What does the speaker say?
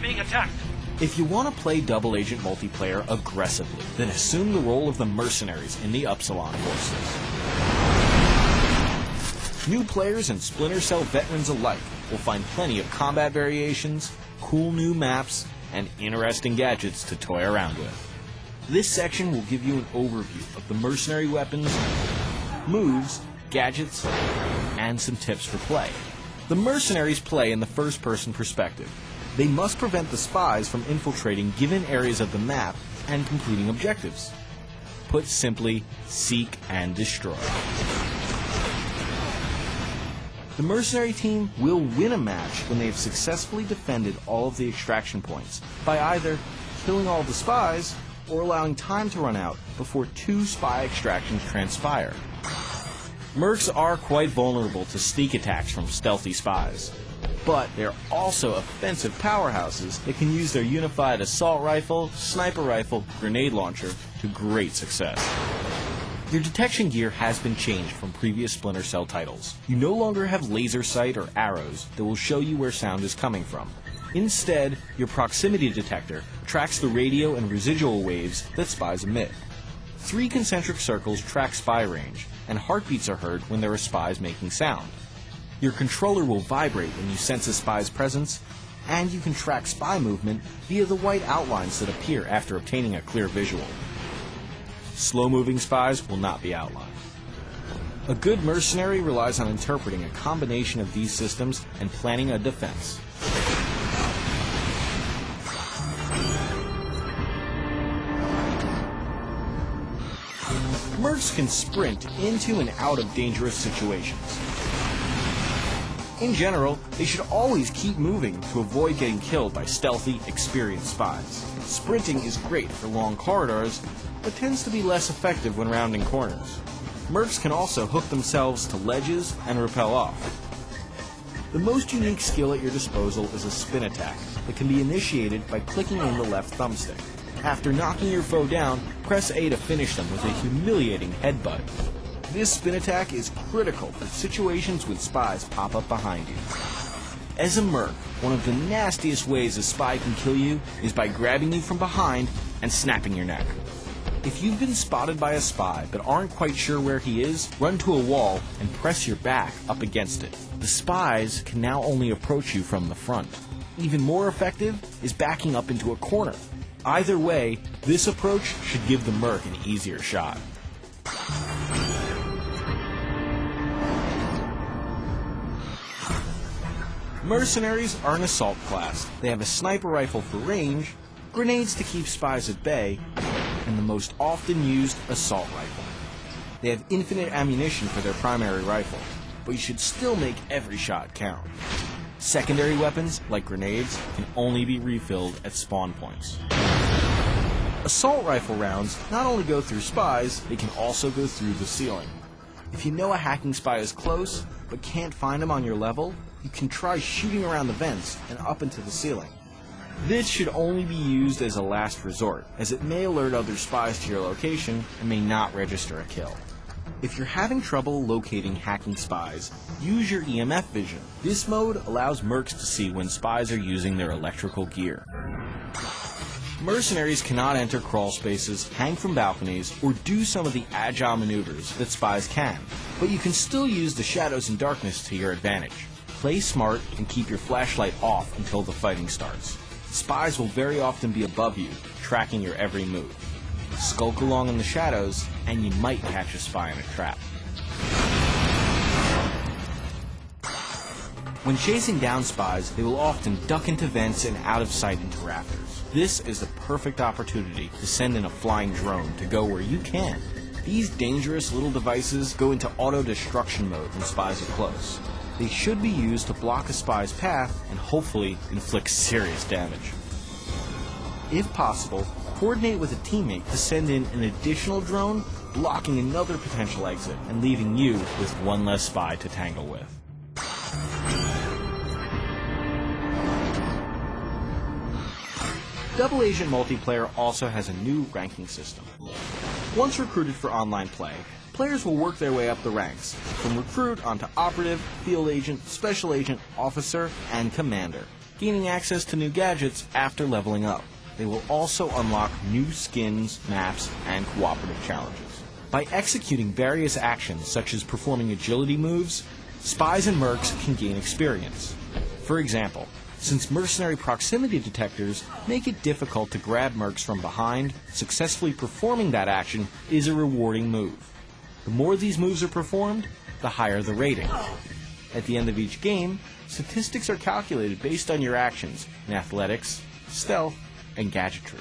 being attacked. If you want to play Double Agent multiplayer aggressively, then assume the role of the Mercenaries in the Upsilon forces. New players and Splinter Cell veterans alike will find plenty of combat variations, cool new maps, and interesting gadgets to toy around with. This section will give you an overview of the mercenary weapons, moves, gadgets, and some tips for play. The Mercenaries play in the first-person perspective. They must prevent the spies from infiltrating given areas of the map and completing objectives. Put simply, seek and destroy. The mercenary team will win a match when they have successfully defended all of the extraction points by either killing all the spies or allowing time to run out before 2 spy extractions transpire. Mercs are quite vulnerable to sneak attacks from stealthy spies, but they're also offensive powerhouses that can use their unified assault rifle, sniper rifle, grenade launcher to great success. Your detection gear has been changed from previous Splinter Cell titles. You no longer have laser sight or arrows that will show you where sound is coming from. Instead, your proximity detector tracks the radio and residual waves that spies emit. 3 concentric circles track spy range, and heartbeats are heard when there are spies making sound. Your controller will vibrate when you sense a spy's presence, and you can track spy movement via the white outlines that appear after obtaining a clear visual. Slow-moving spies will not be outlined. A good mercenary relies on interpreting a combination of these systems and planning a defense. Mercs can sprint into and out of dangerous situations. In general, they should always keep moving to avoid getting killed by stealthy, experienced spies. Sprinting is great for long corridors, but tends to be less effective when rounding corners. Mercs can also hook themselves to ledges and rappel off. The most unique skill at your disposal is a spin attack that can be initiated by clicking in the left thumbstick. After knocking your foe down, press A to finish them with a humiliating headbutt. This spin attack is critical for situations when spies pop up behind you. As a merc, one of the nastiest ways a spy can kill you is by grabbing you from behind and snapping your neck. If you've been spotted by a spy but aren't quite sure where he is, run to a wall and press your back up against it. The spies can now only approach you from the front. Even more effective is backing up into a corner. Either way, this approach should give the merc an easier shot. Mercenaries are an assault class. They have a sniper rifle for range, grenades to keep spies at bay, and the most often used assault rifle. They have infinite ammunition for their primary rifle, but you should still make every shot count. Secondary weapons, like grenades, can only be refilled at spawn points. Assault rifle rounds not only go through spies, they can also go through the ceiling. If you know a hacking spy is close, but can't find him on your level, you can try shooting around the vents and up into the ceiling. This should only be used as a last resort, as it may alert other spies to your location and may not register a kill. If you're having trouble locating hacking spies, use your EMF vision. This mode allows mercs to see when spies are using their electrical gear. Mercenaries cannot enter crawl spaces, hang from balconies, or do some of the agile maneuvers that spies can, but you can still use the shadows and darkness to your advantage. Play smart and keep your flashlight off until the fighting starts. Spies will very often be above you, tracking your every move. Skulk along in the shadows, and you might catch a spy in a trap. When chasing down spies, they will often duck into vents and out of sight into rafters. This is the perfect opportunity to send in a flying drone to go where you can. These dangerous little devices go into auto-destruction mode when spies are close. They should be used to block a spy's path and hopefully inflict serious damage. If possible, coordinate with a teammate to send in an additional drone, blocking another potential exit and leaving you with one less spy to tangle with. Double Agent multiplayer also has a new ranking system. Once recruited for online play, players will work their way up the ranks, from recruit onto operative, field agent, special agent, officer, and commander. gaining access to new gadgets after leveling up. They will also unlock new skins, maps, and cooperative challenges. By executing various actions such as performing agility moves, spies and mercs can gain experience. For example, since mercenary proximity detectors make it difficult to grab mercs from behind, successfully performing that action is a rewarding move. The more these moves are performed, the higher the rating. At the end of each game, statistics are calculated based on your actions in athletics, stealth, and gadgetry.